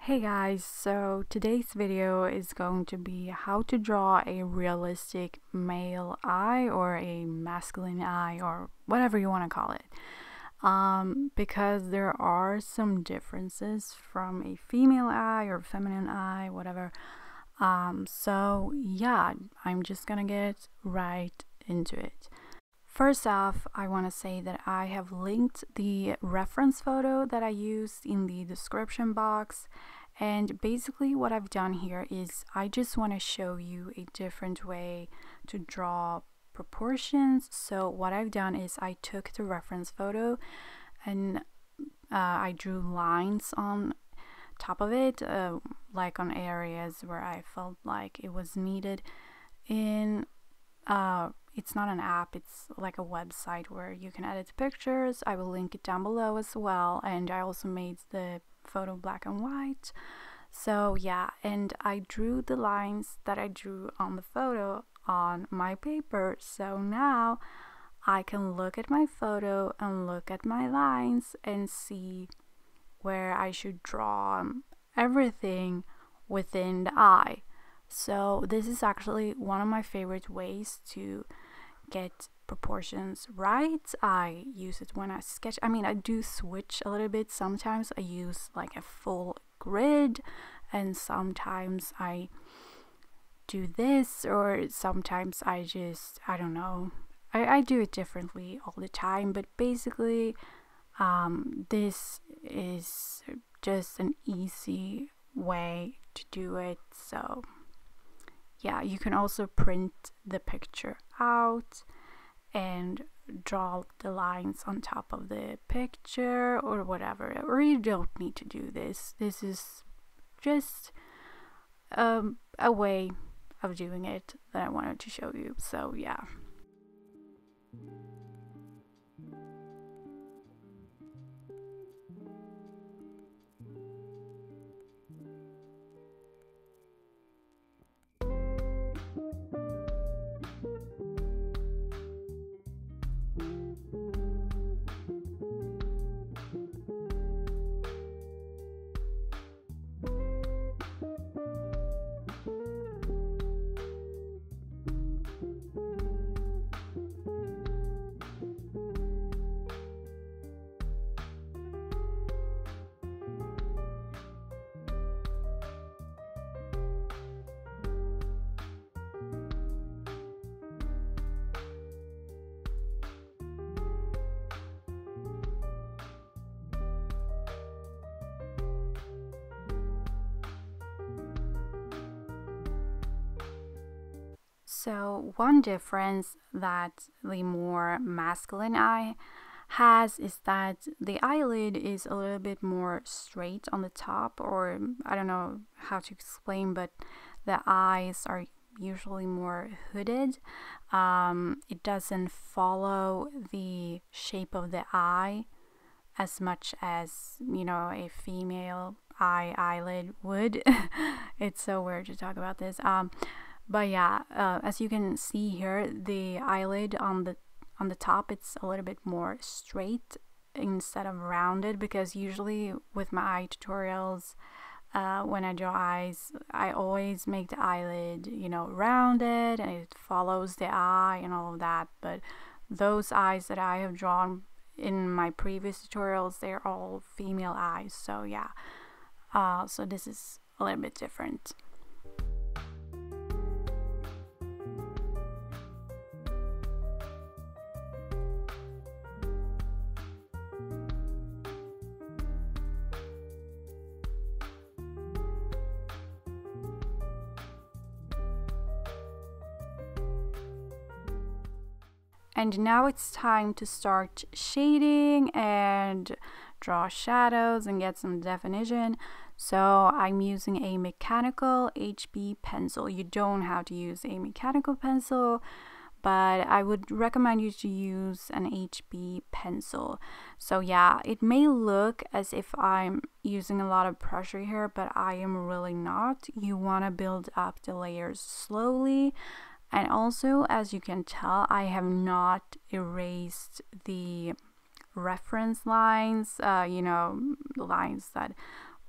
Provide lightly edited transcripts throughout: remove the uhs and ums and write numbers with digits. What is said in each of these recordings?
Hey guys, so today's video is going to be how to draw a realistic male eye or a masculine eye or whatever you want to call it. Because there are some differences from a female eye or feminine eye, whatever. So yeah, I'm just gonna get right into it. First off, I want to say that I have linked the reference photo that I used in the description box, and basically what I've done here is I just want to show you a different way to draw proportions. So what I've done is I took the reference photo and I drew lines on top of it, like on areas where I felt like it was needed in it's not an app, it's like a website where you can edit pictures. I will link it down below as well, and I also made the photo black and white. So yeah, and I drew the lines that I drew on the photo on my paper, so now I can look at my photo and look at my lines and see where I should draw everything within the eye. So this is actually one of my favorite ways to get proportions right. I use it when I sketch. I mean, I do switch a little bit. Sometimes I use like a full grid, and sometimes I do this, or sometimes I just, I don't know. I do it differently all the time, but basically this is just an easy way to do it. So yeah, you can also print the picture out and draw the lines on top of the picture or whatever, or you don't need to do this. This is just a way of doing it that I wanted to show you. So yeah. So one difference that the more masculine eye has is that the eyelid is a little bit more straight on the top, or I don't know how to explain, but the eyes are usually more hooded. It doesn't follow the shape of the eye as much as, you know, a female eyelid would. It's so weird to talk about this. But yeah, as you can see here, the eyelid on the top, it's a little bit more straight instead of rounded, because usually with my eye tutorials, when I draw eyes, I always make the eyelid, you know, rounded and it follows the eye and all of that. But those eyes that I have drawn in my previous tutorials, they're all female eyes. So yeah, so this is a little bit different. And now it's time to start shading and draw shadows and get some definition. So I'm using a mechanical HB pencil. You don't have to use a mechanical pencil, but I would recommend you to use an HB pencil. So yeah, it may look as if I'm using a lot of pressure here, but I am really not. You want to build up the layers slowly. And also, as you can tell, I have not erased the reference lines, you know, the lines that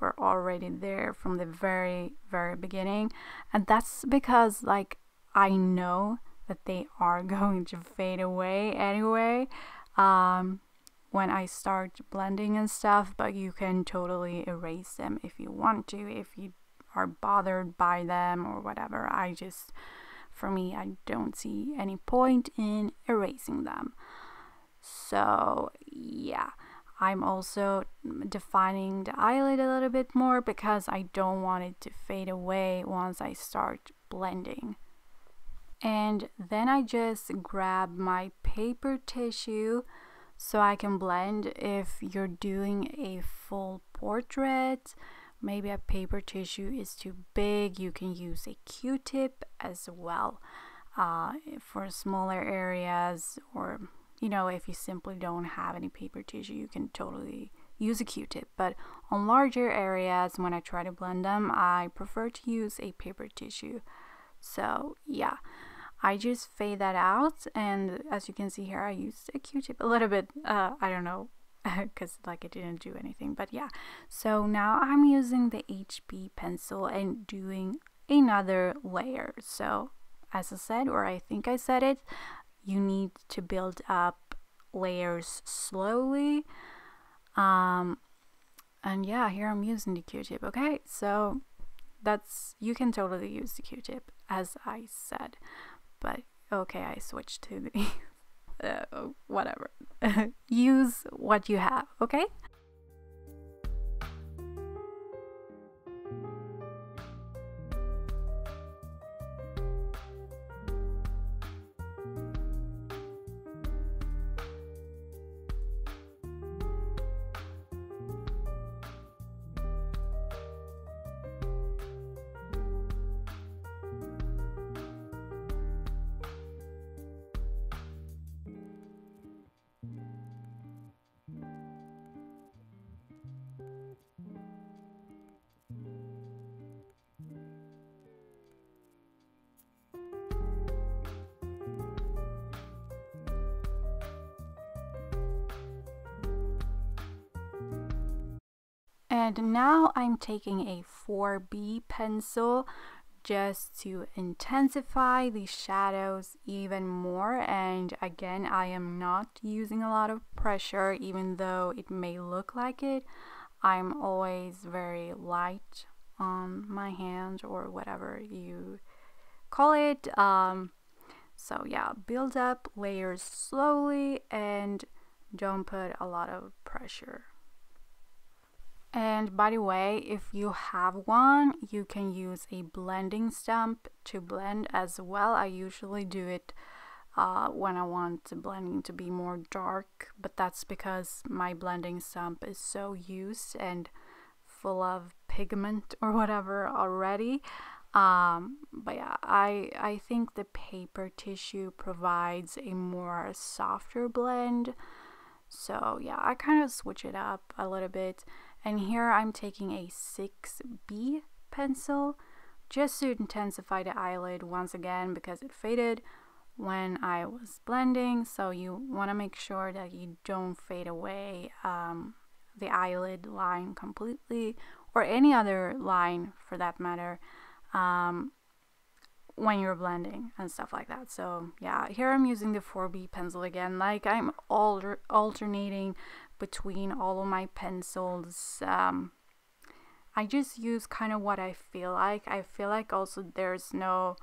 were already there from the very beginning, and that's because like I know that they are going to fade away anyway when I start blending and stuff, but you can totally erase them if you want to, if you are bothered by them or whatever. For me, I don't see any point in erasing them. So yeah, I'm also defining the eyelid a little bit more because I don't want it to fade away once I start blending. And then I just grab my paper tissue so I can blend. If you're doing a full portrait, maybe a paper tissue is too big, you can use a Q-tip as well for smaller areas, or you know, if you simply don't have any paper tissue, you can totally use a Q-tip. But on larger areas, when I try to blend them, I prefer to use a paper tissue. So yeah, I just fade that out, and as you can see here, I used a Q-tip a little bit. I don't know, because like it didn't do anything, but yeah. So now I'm using the HB pencil and doing another layer. So as I said, or I think I said it, you need to build up layers slowly. And yeah, here I'm using the Q-tip. Okay, so you can totally use the Q-tip as I said, but okay, I switched to the whatever. Use what you have, okay? And now I'm taking a 4B pencil just to intensify the shadows even more. And again, I am not using a lot of pressure, even though it may look like it. I'm always very light on my hand, or whatever you call it. So yeah, build up layers slowly and don't put a lot of pressure. And by the way, if you have one, you can use a blending stump to blend as well. I usually do it when I want the blending to be more dark, but that's because my blending stump is so used and full of pigment or whatever already. But yeah, I think the paper tissue provides a more softer blend. So yeah, I kind of switch it up a little bit. And here I'm taking a 6B pencil just to intensify the eyelid once again, because it faded when I was blending. So you want to make sure that you don't fade away the eyelid line completely, or any other line for that matter, when you're blending and stuff like that. So yeah, here I'm using the 4B pencil again. Like, I'm alternating between all of my pencils. I just use kind of what I feel like. I feel like also there's no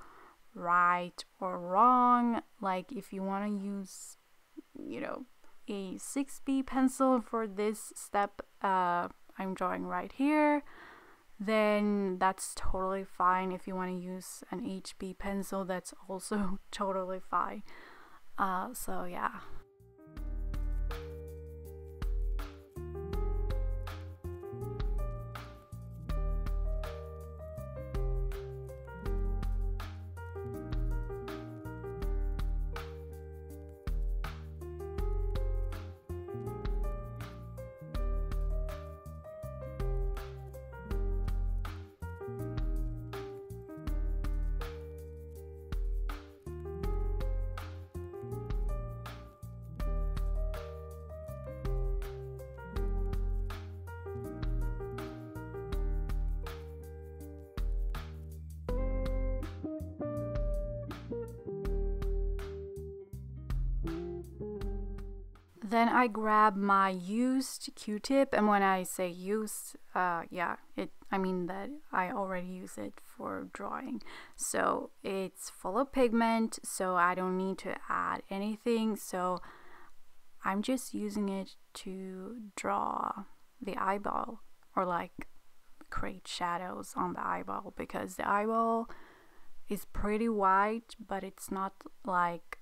right or wrong. Like, if you want to use, you know, a 6B pencil for this step I'm drawing right here, then that's totally fine. If you want to use an HB pencil, that's also totally fine. So yeah. Then I grab my used Q-tip, and when I say used, I mean that I already use it for drawing. So it's full of pigment, so I don't need to add anything. So I'm just using it to draw the eyeball, or like create shadows on the eyeball, because the eyeball is pretty white, but it's not like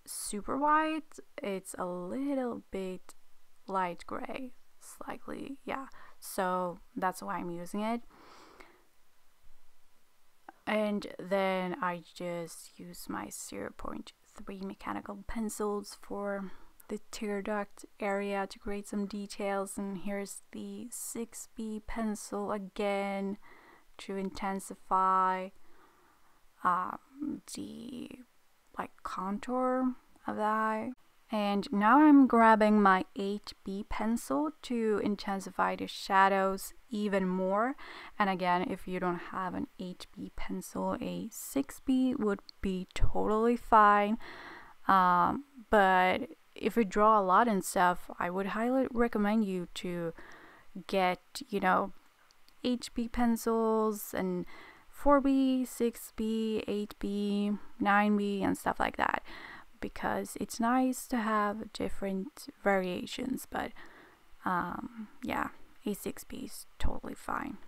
super white. It's a little bit light gray, slightly, yeah. So that's why I'm using it. And then I just use my 0.3 mechanical pencils for the tear duct area to create some details. And here's the 6B pencil again to intensify the like contour of the eye. And now I'm grabbing my 8B pencil to intensify the shadows even more. And again, if you don't have an 8B pencil, a 6B would be totally fine. But if you draw a lot and stuff, I would highly recommend you to get, 8B pencils and 4B, 6B, 8B, 9B, and stuff like that, because it's nice to have different variations. But yeah, a 6B is totally fine.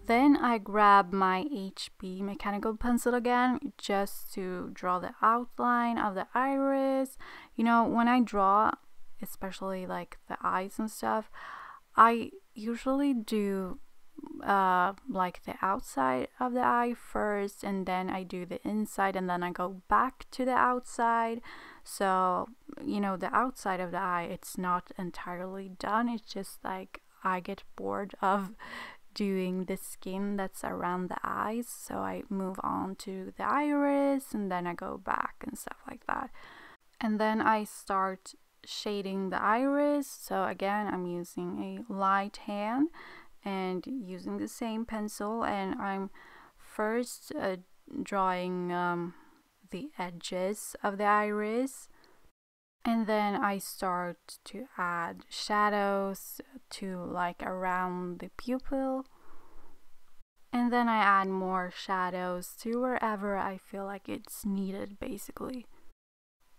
Then I grab my HB mechanical pencil again, just to draw the outline of the iris. When I draw, especially like the eyes and stuff, I usually do like the outside of the eye first, and then I do the inside, and then I go back to the outside. So the outside of the eye, it's not entirely done. It's just like I get bored of doing the skin that's around the eyes, so I move on to the iris, and then I go back and stuff like that. And then I start shading the iris. So again, I'm using a light hand and using the same pencil, and I'm first drawing the edges of the iris, and then I start to add shadows to like around the pupil, and then I add more shadows to wherever I feel like it's needed, basically.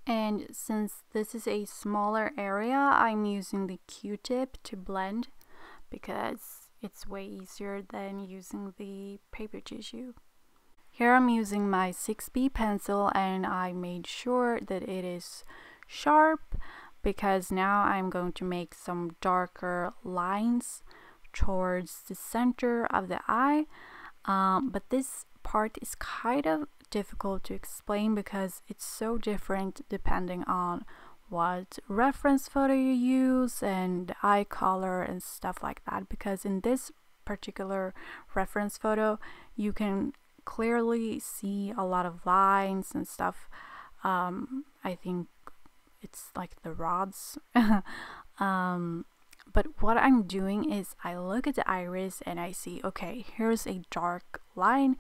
And since this is a smaller area, I'm using the Q-tip to blend, because it's way easier than using the paper tissue. Here I'm using my 6B pencil, and I made sure that it is sharp, because now I'm going to make some darker lines towards the center of the eye. But this part is kind of difficult to explain, because it's so different depending on what reference photo you use and the eye color and stuff like that. Because in this particular reference photo, you can clearly see a lot of lines and stuff. I think it's like the rods. But what I'm doing is I look at the iris and I see, okay, here's a dark line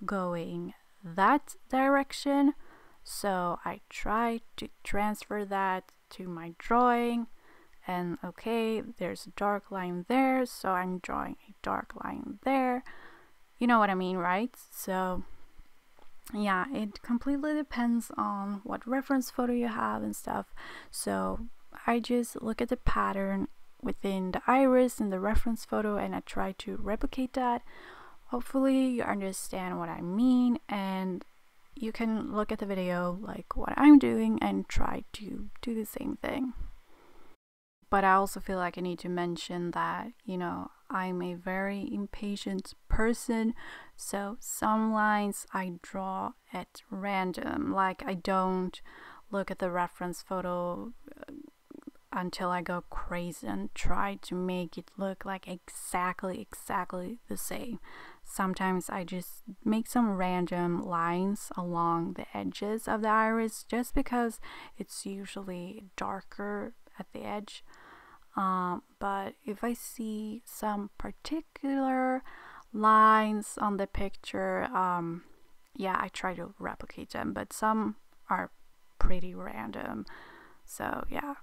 going that direction. So I try to transfer that to my drawing, and okay, there's a dark line there, so I'm drawing a dark line there. You know what I mean, right? So yeah, it completely depends on what reference photo you have and stuff. So I just look at the pattern within the iris and the reference photo, and I try to replicate that. Hopefully you understand what I mean, and you can look at the video like what I'm doing and try to do the same thing. But I also feel like I need to mention that, I'm a very impatient person, so some lines I draw at random. Like, I don't look at the reference photo until I go crazy and try to make it look like exactly the same. Sometimes I just make some random lines along the edges of the iris, just because it's usually darker at the edge. But if I see some particular lines on the picture, yeah, I try to replicate them, but some are pretty random, so yeah.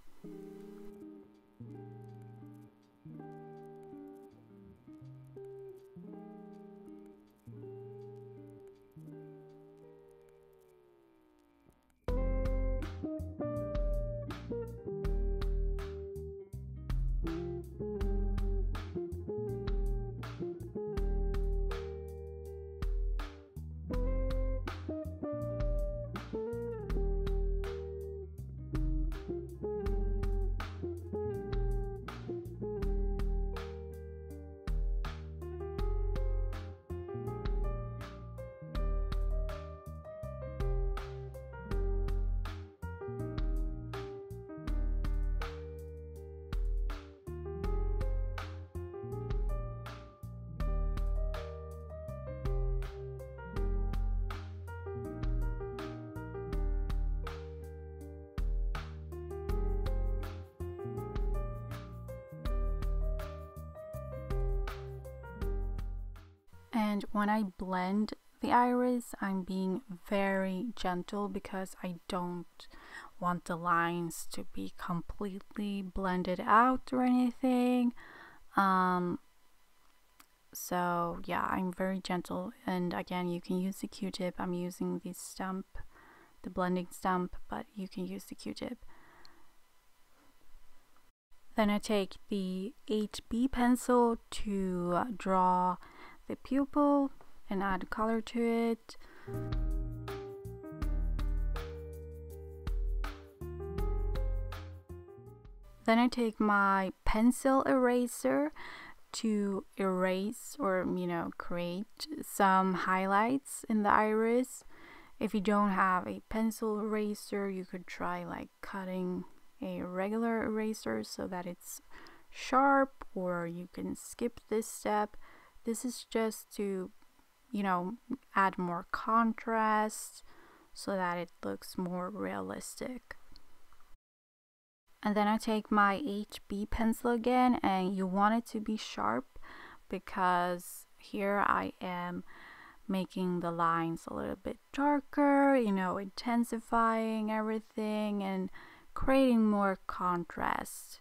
And when I blend the iris, I'm being very gentle because I don't want the lines to be completely blended out or anything. So yeah, I'm very gentle, and again, you can use the Q-tip. I'm using the stump, the blending stump, but you can use the Q-tip. Then I take the HB pencil to draw the pupil and add color to it. Then I take my pencil eraser to erase or, create some highlights in the iris. If you don't have a pencil eraser, you could try like cutting a regular eraser so that it's sharp, or you can skip this step. This is just to, add more contrast so that it looks more realistic. And then I take my HB pencil again, and you want it to be sharp because here I am making the lines a little bit darker, intensifying everything and creating more contrast.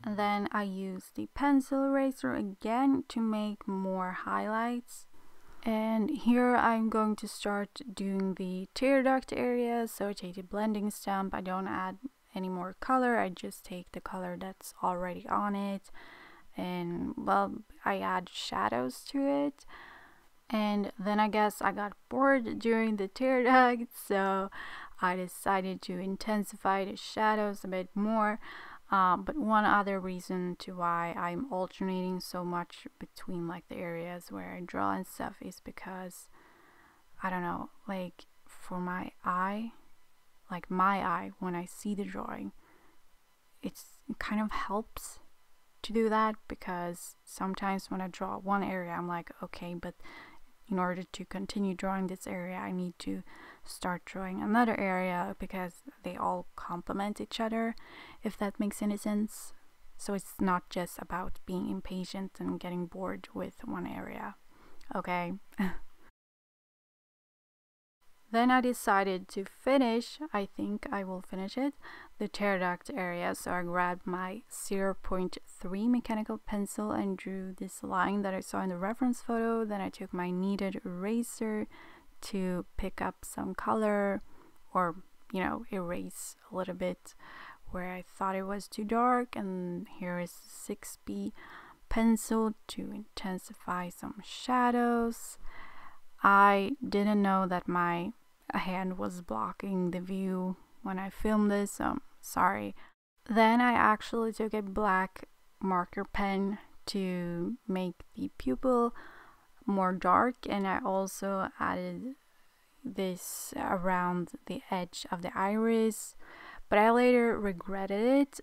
And then I use the pencil eraser again to make more highlights. And here I'm going to start doing the tear duct area. So I take the blending stump. I don't add any more color. I just take the color that's already on it. And well, I add shadows to it. And then I guess I got bored during the tear duct, so I decided to intensify the shadows a bit more. But one other reason to why I'm alternating so much between like the areas where I draw and stuff is because, I don't know, like for my eye, when I see the drawing, it kind of helps to do that, because sometimes when I draw one area, I'm like, okay, but in order to continue drawing this area, I need to start drawing another area because they all complement each other, if that makes any sense. So it's not just about being impatient and getting bored with one area. Okay. Then I decided to finish, I think I will finish it, the tear duct area. So I grabbed my 0.3 mechanical pencil and drew this line that I saw in the reference photo. Then I took my kneaded eraser to pick up some color, or, erase a little bit where I thought it was too dark. And here is 6B pencil to intensify some shadows. I didn't know that my hand was blocking the view when I filmed this, so sorry. Then I actually took a black marker pen to make the pupil more dark, and I also added this around the edge of the iris, but I later regretted it.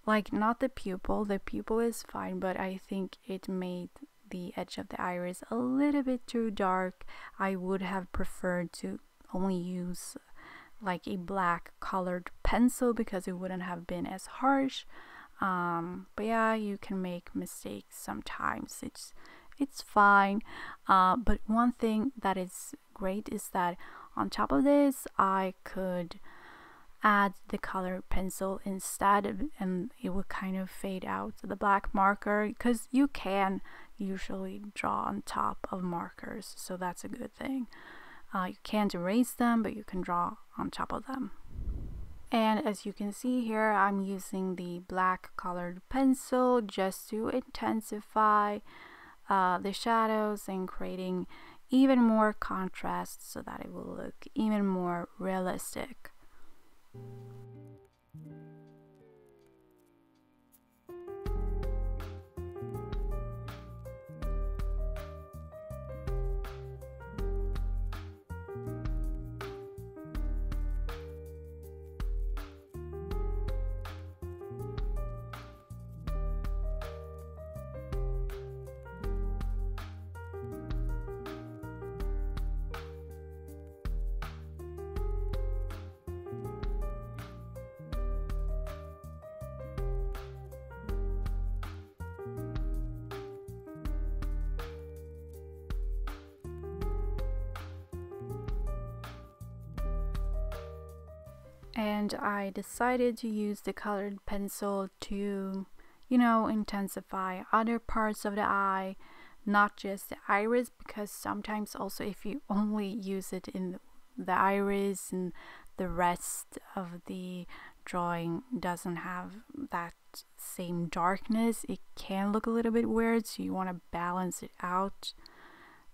Like, not the pupil is fine, but I think it made the edge of the iris a little bit too dark. I would have preferred to only use like a black colored pencil because it wouldn't have been as harsh. But yeah, you can make mistakes sometimes. It's fine. But one thing that is great is that on top of this, I could add the colored pencil instead, and it would kind of fade out the black marker, because you can usually draw on top of markers, so that's a good thing. You can't erase them, but you can draw on top of them. And as you can see here, I'm using the black colored pencil just to intensify the shadows and creating even more contrast so that it will look even more realistic. And I decided to use the colored pencil to, intensify other parts of the eye, not just the iris, because sometimes also if you only use it in the iris and the rest of the drawing doesn't have that same darkness, it can look a little bit weird, so you want to balance it out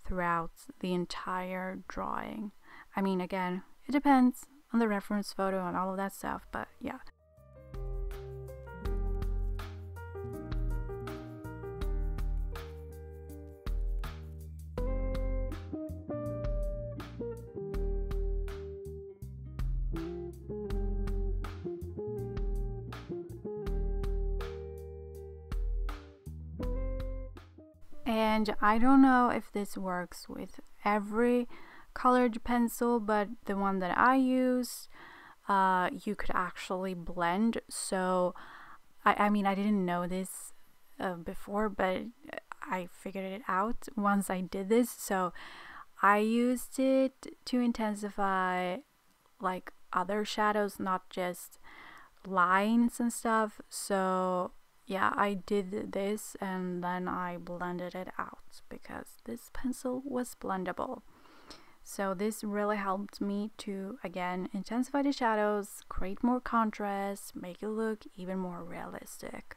throughout the entire drawing. I mean, again, it depends on the reference photo and all of that stuff, but yeah. And I don't know if this works with every colored pencil, but the one that I use, you could actually blend. So I mean, I didn't know this before, but I figured it out once I did this. So I used it to intensify like other shadows, not just lines and stuff. So yeah, I did this and then I blended it out because this pencil was blendable. So this really helped me to, again, intensify the shadows, create more contrast, make it look even more realistic.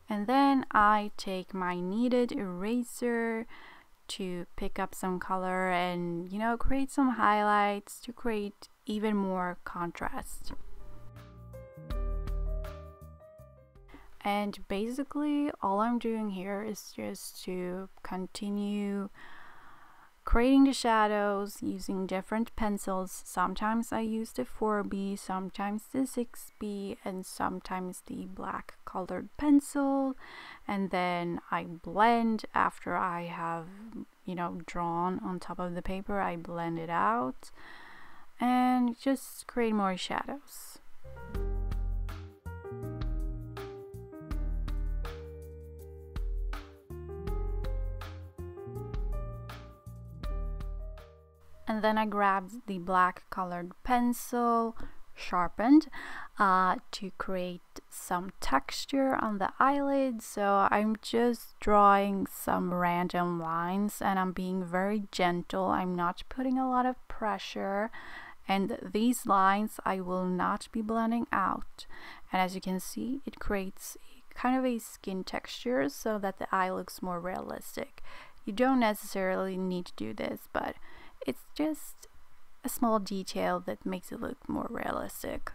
And then I take my kneaded eraser to pick up some color and, create some highlights to create even more contrast. And basically all I'm doing here is just to continue creating the shadows using different pencils. Sometimes I use the 4B, sometimes the 6B, and sometimes the black colored pencil. And then I blend after I have, drawn on top of the paper. I blend it out and just create more shadows. And then I grabbed the black colored pencil, sharpened, to create some texture on the eyelid. So I'm just drawing some random lines and I'm being very gentle. I'm not putting a lot of pressure. And these lines I will not be blending out. And as you can see, it creates kind of a skin texture so that the eye looks more realistic. You don't necessarily need to do this, but it's just a small detail that makes it look more realistic.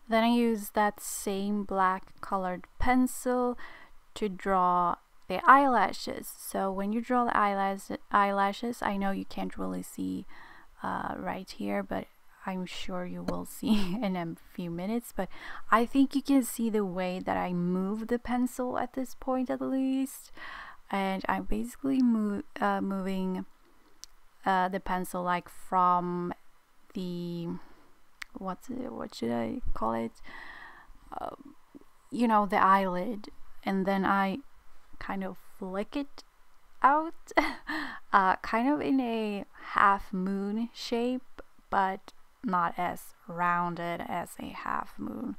Then I use that same black colored pencil to draw the eyelashes. So when you draw the eyelashes, I know you can't really see right here, but I'm sure you will see in a few minutes. But I think you can see the way that I move the pencil at this point, at least. And I'm basically moving the pencil like from the what should I call it, the eyelid, and then I kind of flick it out kind of in a half moon shape, but not as rounded as a half moon.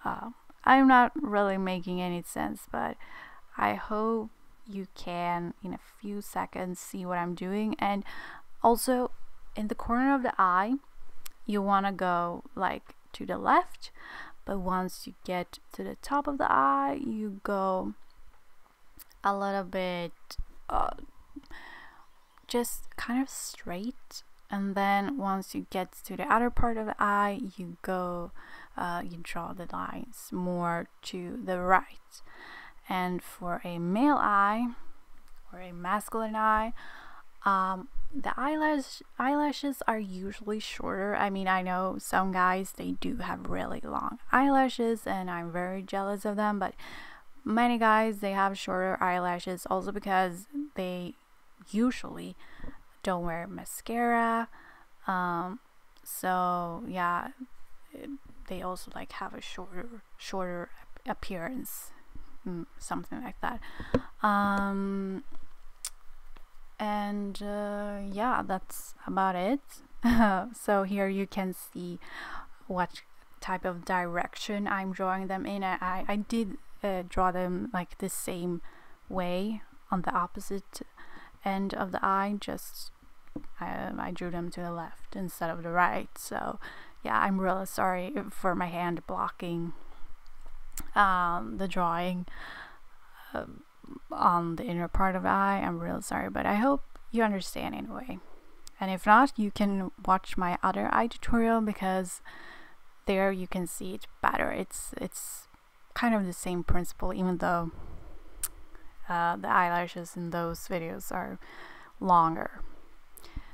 I'm not really making any sense, but I hope you can in a few seconds see what I'm doing. And also in the corner of the eye you want to go like to the left, but once you get to the top of the eye you go a little bit just kind of straight, and then once you get to the other part of the eye you go you draw the lines more to the right. And for a male eye or a masculine eye, the eyelashes are usually shorter. I mean, I know some guys, they do have really long eyelashes and I'm very jealous of them, but many guys, they have shorter eyelashes also because they usually don't wear mascara. So yeah, they also like have a shorter appearance. Something like that. Yeah, that's about it. So here you can see what type of direction I'm drawing them in. I did draw them like the same way on the opposite end of the eye, just I drew them to the left instead of the right. So yeah, I'm really sorry for my hand blocking the drawing on the inner part of the eye. I'm real sorry, but I hope you understand anyway. And if not, you can watch my other eye tutorial because there you can see it better. It's kind of the same principle, even though the eyelashes in those videos are longer.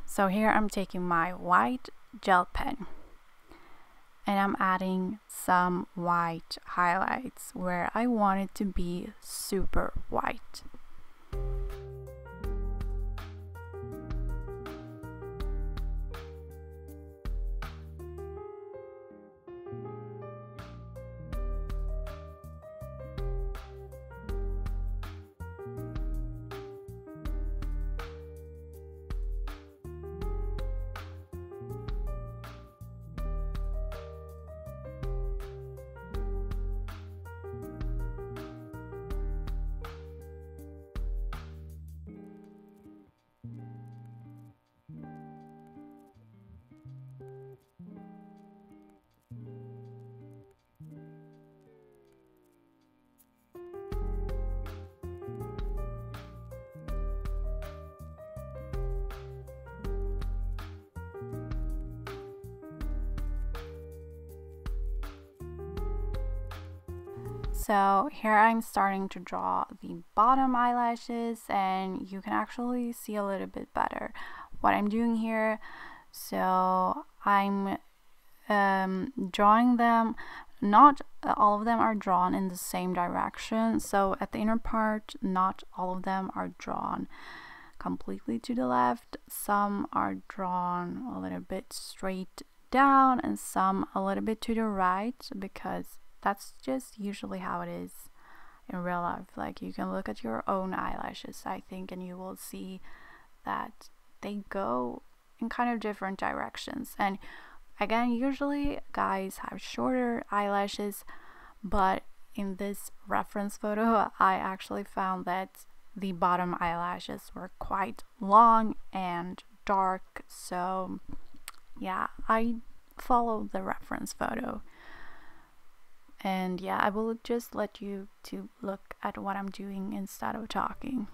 So here I'm taking my white gel pen and I'm adding some white highlights where I want it to be super white. So here I'm starting to draw the bottom eyelashes, and you can actually see a little bit better what I'm doing here. So I'm drawing them, not all of them are drawn in the same direction. So at the inner part, not all of them are drawn completely to the left. Some are drawn a little bit straight down and some a little bit to the right, because that's just usually how it is in real life. Like, you can look at your own eyelashes, I think, and you will see that they go in kind of different directions. And again, usually guys have shorter eyelashes, but in this reference photo I actually found that the bottom eyelashes were quite long and dark. So yeah, I followed the reference photo. And yeah, I will just let you to look at what I'm doing instead of talking.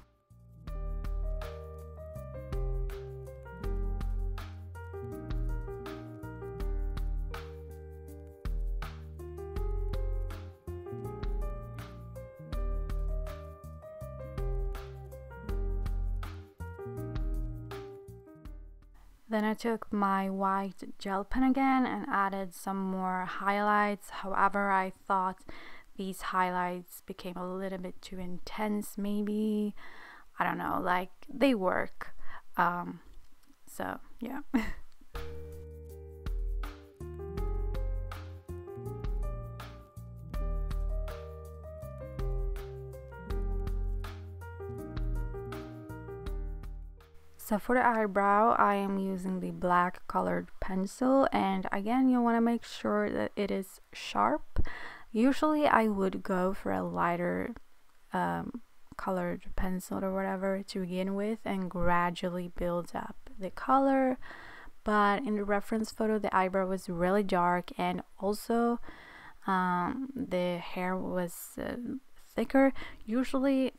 Then I took my white gel pen again and added some more highlights. However, I thought these highlights became a little bit too intense, maybe. I don't know, like, they work. So yeah. So for the eyebrow, I am using the black colored pencil, and again, you want to make sure that it is sharp. Usually I would go for a lighter colored pencil or whatever to begin with and gradually build up the color, but in the reference photo the eyebrow was really dark, and also the hair was thicker. Usually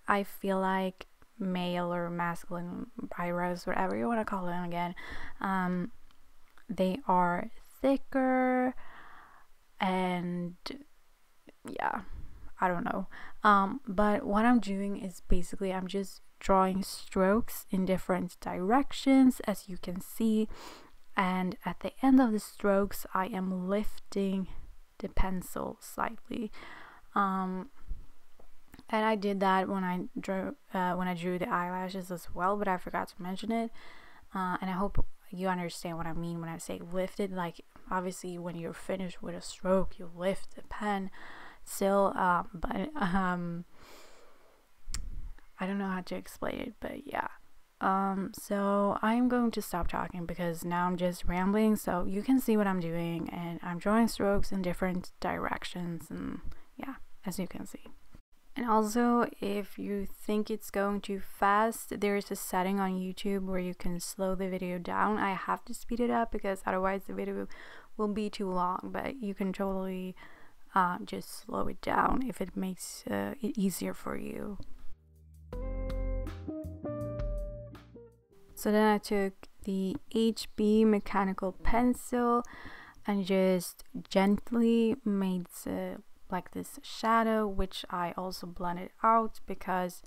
I feel like male or masculine eyebrows, whatever you want to call them again, they are thicker, and yeah, I don't know. But what I'm doing is basically I'm just drawing strokes in different directions, as you can see, and at the end of the strokes I am lifting the pencil slightly. And I did that when I drew the eyelashes as well, but I forgot to mention it. And I hope you understand what I mean when I say lifted. Like, obviously when you're finished with a stroke, you lift the pen still, but I don't know how to explain it, but yeah. So I'm going to stop talking because now I'm just rambling, so you can see what I'm doing, and I'm drawing strokes in different directions, and yeah, as you can see. And also, if you think it's going too fast, there is a setting on YouTube where you can slow the video down. I have to speed it up because otherwise the video will be too long, but you can totally just slow it down if it makes it easier for you. So then I took the HB mechanical pencil and just gently made like this shadow, which I also blended out because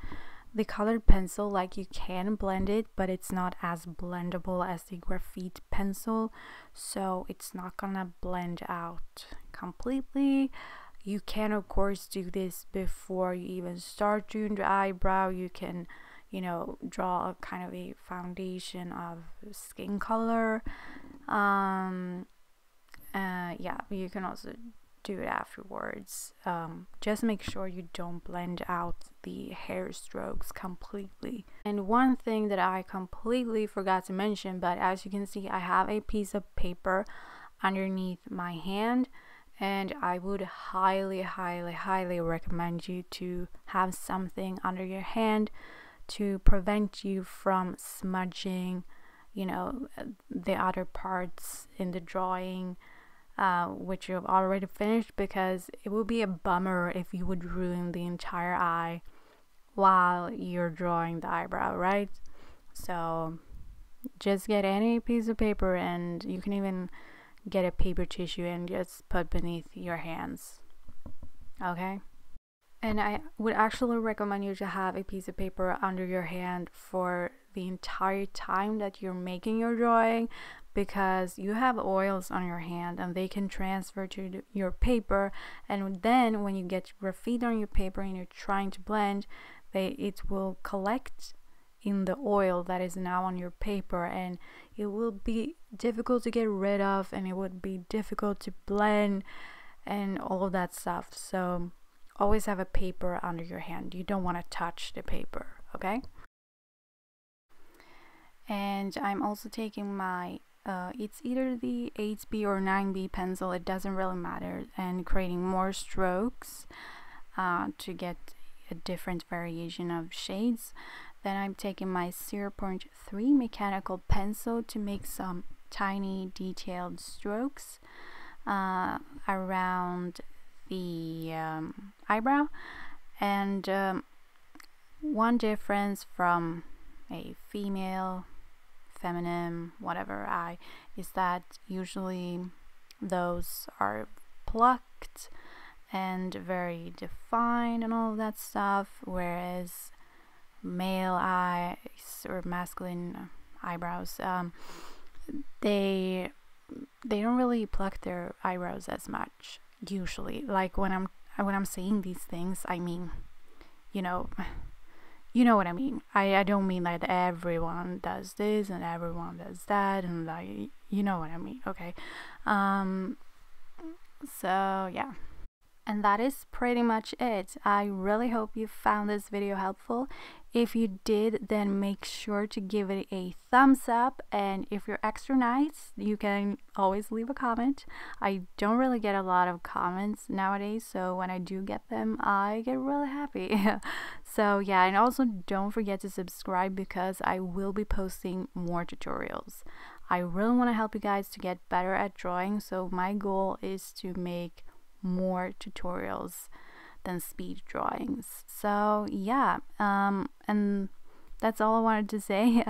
the colored pencil, like, you can blend it, but it's not as blendable as the graphite pencil, so it's not gonna blend out completely. You can of course do this before you even start doing the eyebrow. You can, you know, draw a kind of a foundation of skin color. Yeah, you can also do it afterwards. Just make sure you don't blend out the hair strokes completely. And one thing that I completely forgot to mention, but as you can see, I have a piece of paper underneath my hand, and I would highly recommend you to have something under your hand to prevent you from smudging, you know, the other parts in the drawing which you've already finished, because it would be a bummer if you would ruin the entire eye while you're drawing the eyebrow, right? So just get any piece of paper, and you can even get a paper tissue and just put beneath your hands. okay? And I would actually recommend you to have a piece of paper under your hand for the entire time that you're making your drawing, because you have oils on your hand and they can transfer to your paper, and then when you get graphite on your paper and you're trying to blend, it will collect in the oil that is now on your paper, and it will be difficult to get rid of, and it would be difficult to blend and all of that stuff. So always have a paper under your hand. You don't want to touch the paper, okay? And I'm also taking my it's either the 8B or 9B pencil, it doesn't really matter, and creating more strokes to get a different variation of shades. Then I'm taking my 0.3 mechanical pencil to make some tiny detailed strokes around the eyebrow. And one difference from a female, feminine, whatever eye is that usually those are plucked and very defined and all of that stuff, whereas male eyes or masculine eyebrows, they don't really pluck their eyebrows as much usually. Like when I'm saying these things, I mean, you know what I mean. I don't mean that everyone does this and everyone does that, and like, you know what I mean, okay? So yeah, and that is pretty much it. I really hope you found this video helpful. If you did, then make sure to give it a thumbs up, and if you're extra nice, you can always leave a comment. I don't really get a lot of comments nowadays, so when I do get them, I get really happy. So yeah, and also don't forget to subscribe, because I will be posting more tutorials. I really want to help you guys to get better at drawing, so my goal is to make more tutorials than speed drawings. So yeah, and that's all I wanted to say.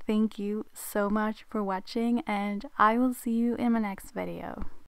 Thank you so much for watching, and I will see you in my next video.